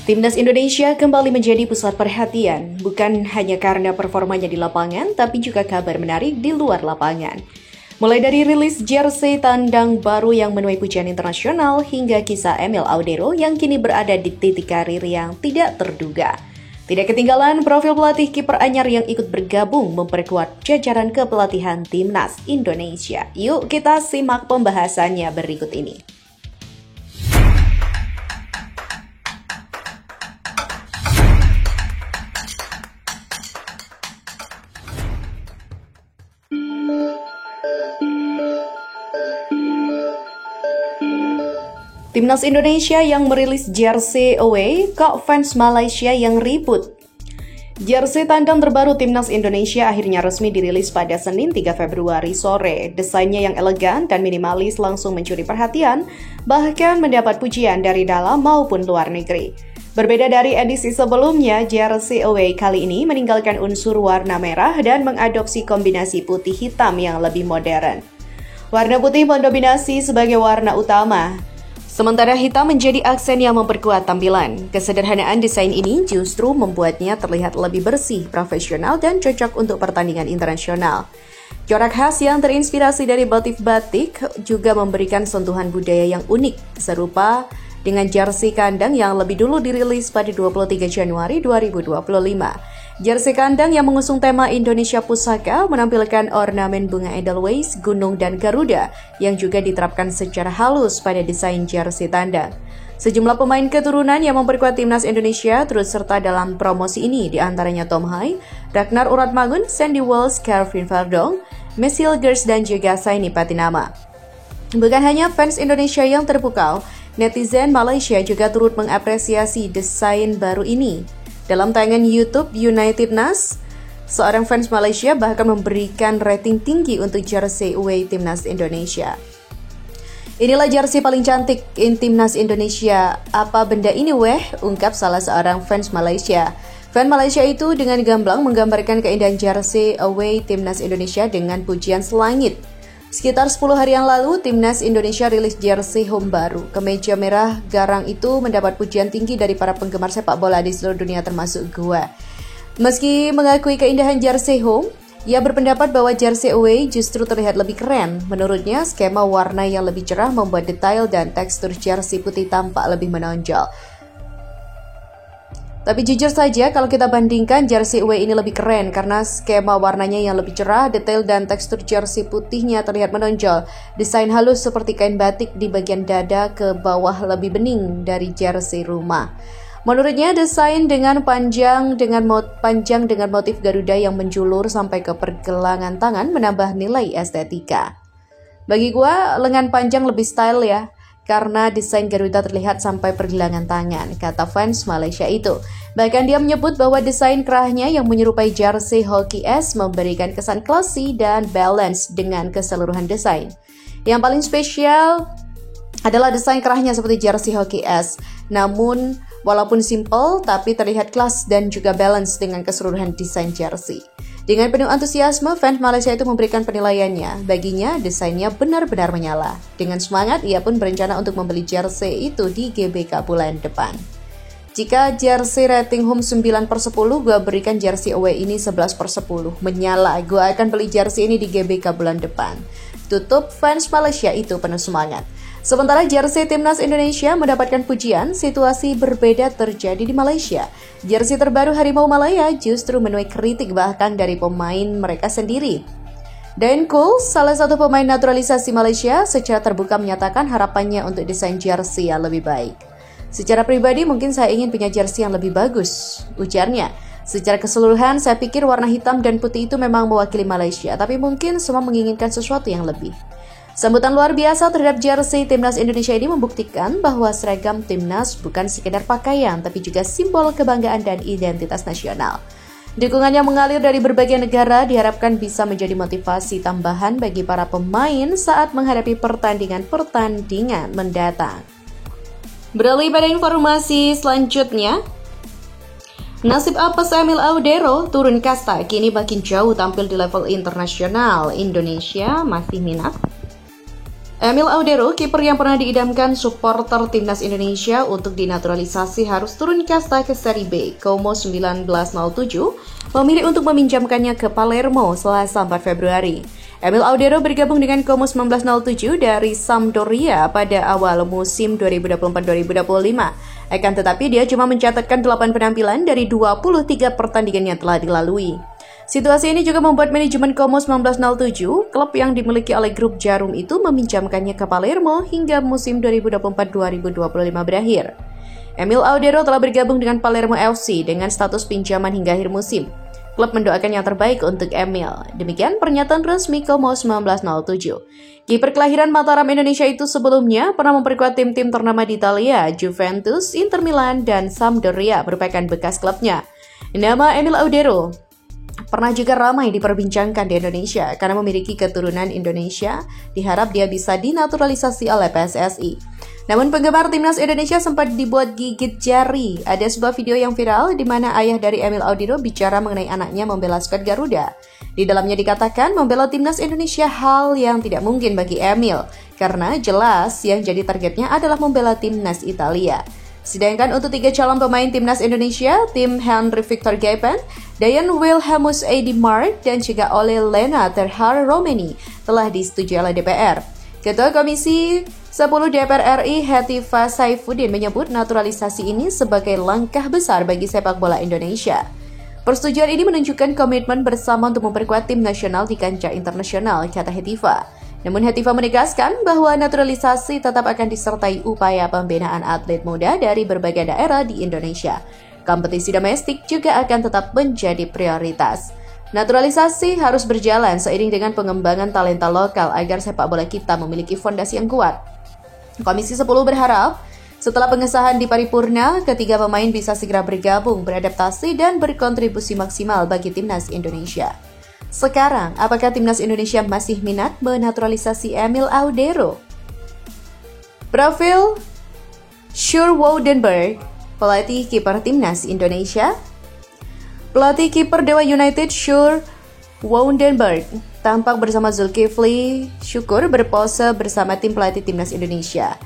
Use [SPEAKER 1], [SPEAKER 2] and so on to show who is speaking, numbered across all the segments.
[SPEAKER 1] Timnas Indonesia kembali menjadi pusat perhatian, bukan hanya karena performanya di lapangan, tapi juga kabar menarik di luar lapangan. Mulai dari rilis jersey tandang baru yang menuai pujian internasional, hingga kisah Emil Audero yang kini berada di titik karir yang tidak terduga. Tidak ketinggalan profil pelatih kiper anyar yang ikut bergabung memperkuat jajaran kepelatihan Timnas Indonesia. Yuk kita simak pembahasannya berikut ini. Timnas Indonesia yang merilis jersey away, kok fans Malaysia yang ribut? Jersey tandang terbaru Timnas Indonesia akhirnya resmi dirilis pada Senin 3 Februari sore. Desainnya yang elegan dan minimalis langsung mencuri perhatian, bahkan mendapat pujian dari dalam maupun luar negeri. Berbeda dari edisi sebelumnya, jersey away kali ini meninggalkan unsur warna merah dan mengadopsi kombinasi putih hitam yang lebih modern. Warna putih mendominasi sebagai warna utama, sementara hitam menjadi aksen yang memperkuat tampilan. Kesederhanaan desain ini justru membuatnya terlihat lebih bersih, profesional, dan cocok untuk pertandingan internasional. Corak khas yang terinspirasi dari motif batik juga memberikan sentuhan budaya yang unik, serupa dengan jersey kandang yang lebih dulu dirilis pada 23 Januari 2025. Jersey kandang yang mengusung tema Indonesia Pusaka menampilkan ornamen bunga Edelweiss, gunung, dan Garuda yang juga diterapkan secara halus pada desain jersey tandang. Sejumlah pemain keturunan yang memperkuat Timnas Indonesia turut serta dalam promosi ini, diantaranya Tom Hai, Ragnar Uratmangun, Sandy Walsh, Kelvin Verdong, Messi Hilgers, dan juga Saini Patinama. Bukan hanya fans Indonesia yang terpukau, netizen Malaysia juga turut mengapresiasi desain baru ini. Dalam tayangan YouTube United Nas, seorang fans Malaysia bahkan memberikan rating tinggi untuk jersey away Timnas Indonesia. Inilah jersey paling cantik Timnas Indonesia. Apa benda ini weh? Ungkap salah seorang fans Malaysia. Fan Malaysia itu dengan gamblang menggambarkan keindahan jersey away Timnas Indonesia dengan pujian selangit. Sekitar 10 hari yang lalu, Timnas Indonesia rilis jersey home baru. Kemeja merah garang itu mendapat pujian tinggi dari para penggemar sepak bola di seluruh dunia termasuk gua. Meski mengakui keindahan jersey home, ia berpendapat bahwa jersey away justru terlihat lebih keren. Menurutnya, skema warna yang lebih cerah membuat detail dan tekstur jersey putih tampak lebih menonjol. Tapi jujur saja, kalau kita bandingkan, jersey away ini lebih keren karena skema warnanya yang lebih cerah, detail dan tekstur jersey putihnya terlihat menonjol. Desain halus seperti kain batik di bagian dada ke bawah lebih bening dari jersey rumah. Menurutnya, desain dengan panjang dengan motif Garuda yang menjulur sampai ke pergelangan tangan menambah nilai estetika. Bagi gua, lengan panjang lebih style ya, karena desain Garuda terlihat sampai pergelangan tangan, kata fans Malaysia itu. Bahkan dia menyebut bahwa desain kerahnya yang menyerupai jersey hoki es memberikan kesan classy dan balance dengan keseluruhan desain. Yang paling spesial adalah desain kerahnya seperti jersey hoki es. Namun, walaupun simple, tapi terlihat kelas dan juga balance dengan keseluruhan desain jersey. Dengan penuh antusiasme, fans Malaysia itu memberikan penilaiannya. Baginya, desainnya benar-benar menyala. Dengan semangat, ia pun berencana untuk membeli jersey itu di GBK bulan depan. Jika jersey rating home 9/10, gue berikan jersey away ini 11/10. Menyala, gue akan beli jersey ini di GBK bulan depan. Tutup fans Malaysia itu penuh semangat. Sementara jersey Timnas Indonesia mendapatkan pujian, situasi berbeda terjadi di Malaysia. Jersey terbaru Harimau Malaya justru menuai kritik bahkan dari pemain mereka sendiri. Dayan Cole, salah satu pemain naturalisasi Malaysia, secara terbuka menyatakan harapannya untuk desain jersey yang lebih baik. Secara pribadi mungkin saya ingin punya jersey yang lebih bagus, ujarnya. Secara keseluruhan saya pikir warna hitam dan putih itu memang mewakili Malaysia, tapi mungkin semua menginginkan sesuatu yang lebih. Sambutan luar biasa terhadap jersey Timnas Indonesia ini membuktikan bahwa seragam Timnas bukan sekedar pakaian, tapi juga simbol kebanggaan dan identitas nasional. Dukungan yang mengalir dari berbagai negara diharapkan bisa menjadi motivasi tambahan bagi para pemain saat menghadapi pertandingan-pertandingan mendatang. Beralih pada informasi selanjutnya, nasib apes Emil Audero turun kasta, kini makin jauh tampil di level internasional. Indonesia masih minat Emil Audero, kiper yang pernah diidamkan supporter timnas Indonesia untuk dinaturalisasi harus turun kasta ke Serie B. Como 1907 memilih untuk meminjamkannya ke Palermo Selasa 4 Februari. Emil Audero bergabung dengan Como 1907 dari Sampdoria pada awal musim 2024-2025. Akan tetapi dia cuma mencatatkan 8 penampilan dari 23 pertandingan yang telah dilalui. Situasi ini juga membuat manajemen Como 1907, klub yang dimiliki oleh grup Jarum itu, meminjamkannya ke Palermo hingga musim 2024-2025 berakhir. Emil Audero telah bergabung dengan Palermo FC dengan status pinjaman hingga akhir musim. Klub mendoakan yang terbaik untuk Emil. Demikian pernyataan resmi Como 1907. Kiper kelahiran Mataram Indonesia itu sebelumnya pernah memperkuat tim-tim ternama di Italia, Juventus, Inter Milan, dan Sampdoria merupakan bekas klubnya. Nama Emil Audero pernah juga ramai diperbincangkan di Indonesia karena memiliki keturunan Indonesia. Diharap dia bisa dinaturalisasi oleh PSSI. Namun penggemar timnas Indonesia sempat dibuat gigit jari. Ada sebuah video yang viral di mana ayah dari Emil Audero bicara mengenai anaknya membela skuad Garuda. Di dalamnya dikatakan membela timnas Indonesia hal yang tidak mungkin bagi Emil karena jelas yang jadi targetnya adalah membela timnas Italia. Sedangkan untuk 3 calon pemain timnas Indonesia, tim Henry Victor Gaypen, Dayan Wilhelmus Edi Mark, dan juga Ole Lena Terhar Romeni telah disetujui oleh DPR. Ketua Komisi 10 DPR RI Hetiva Saifuddin menyebut naturalisasi ini sebagai langkah besar bagi sepak bola Indonesia. Persetujuan ini menunjukkan komitmen bersama untuk memperkuat tim nasional di kancah internasional, kata Hetiva. Namun Hetiva menegaskan bahwa naturalisasi tetap akan disertai upaya pembinaan atlet muda dari berbagai daerah di Indonesia. Kompetisi domestik juga akan tetap menjadi prioritas. Naturalisasi harus berjalan seiring dengan pengembangan talenta lokal agar sepak bola kita memiliki fondasi yang kuat. Komisi 10 berharap setelah pengesahan di paripurna, ketiga pemain bisa segera bergabung, beradaptasi, dan berkontribusi maksimal bagi timnas Indonesia. Sekarang, apakah timnas Indonesia masih minat menaturalisasi Emil Audero? Profil Sjoerd Woudenberg, pelatih kiper timnas Indonesia. Pelatih kiper Dewa United Sjoerd Woudenberg tampak bersama Zulkifli Syukur berpose bersama tim pelatih timnas Indonesia.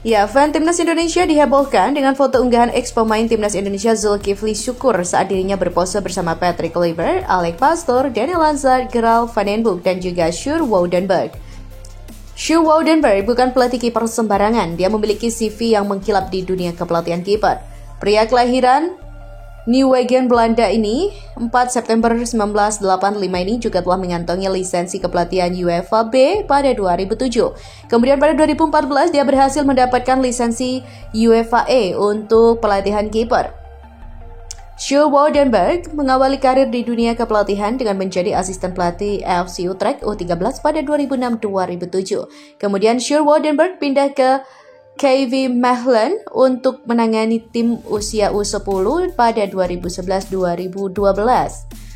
[SPEAKER 1] Ya, fan timnas Indonesia dihebohkan dengan foto unggahan ex-pemain timnas Indonesia Zulkifli Syukur saat dirinya berpose bersama Patrick Kluivert, Alec Pastor, Daniel Lanzard, Gerald Van den Boeck, dan juga Sjoerd Woudenberg. Sjoerd Woudenberg bukan pelatih kiper sembarangan, dia memiliki CV yang mengkilap di dunia kepelatihan kiper. Pria kelahiran Nieuwegein Belanda ini 4 September 1985 ini juga telah mengantongi lisensi kepelatihan UEFA B pada 2007. Kemudian pada 2014 dia berhasil mendapatkan lisensi UEFA E untuk pelatihan kiper. Sjoerd Woudenberg mengawali karir di dunia kepelatihan dengan menjadi asisten pelatih FC Utrecht U13 pada 2006-2007. Kemudian Sjoerd Woudenberg pindah ke KV Mechelen untuk menangani tim usia U10 pada 2011-2012.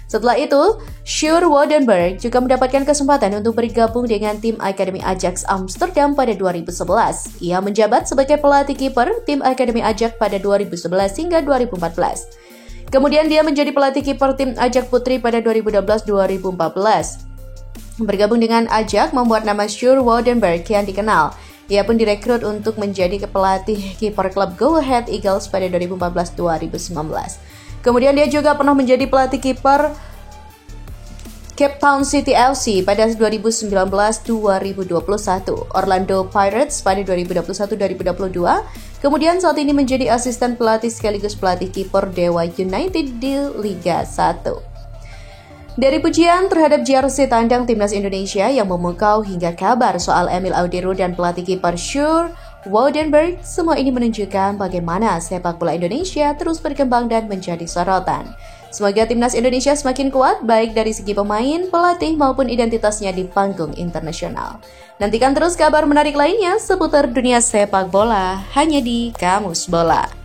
[SPEAKER 1] Setelah itu, Sjoerd Woudenberg juga mendapatkan kesempatan untuk bergabung dengan tim Akademi Ajax Amsterdam pada 2011. Ia menjabat sebagai pelatih kiper tim Akademi Ajax pada 2011 hingga 2014. Kemudian dia menjadi pelatih kiper tim Ajax Putri pada 2012-2014. Bergabung dengan Ajax membuat nama Sjoerd Woudenberg yang dikenal. Ia pun direkrut untuk menjadi pelatih kiper klub Go Ahead Eagles pada 2014-2019. Kemudian dia juga pernah menjadi pelatih kiper Cape Town City FC pada 2019-2021, Orlando Pirates pada 2021-2022. Kemudian saat ini menjadi asisten pelatih sekaligus pelatih kiper Dewa United di Liga 1. Dari pujian terhadap jersey tandang timnas Indonesia yang memukau hingga kabar soal Emil Audero dan pelatih kiper Sjoerd Woudenberg, semua ini menunjukkan bagaimana sepak bola Indonesia terus berkembang dan menjadi sorotan. Semoga timnas Indonesia semakin kuat baik dari segi pemain, pelatih maupun identitasnya di panggung internasional. Nantikan terus kabar menarik lainnya seputar dunia sepak bola hanya di Kamus Bola.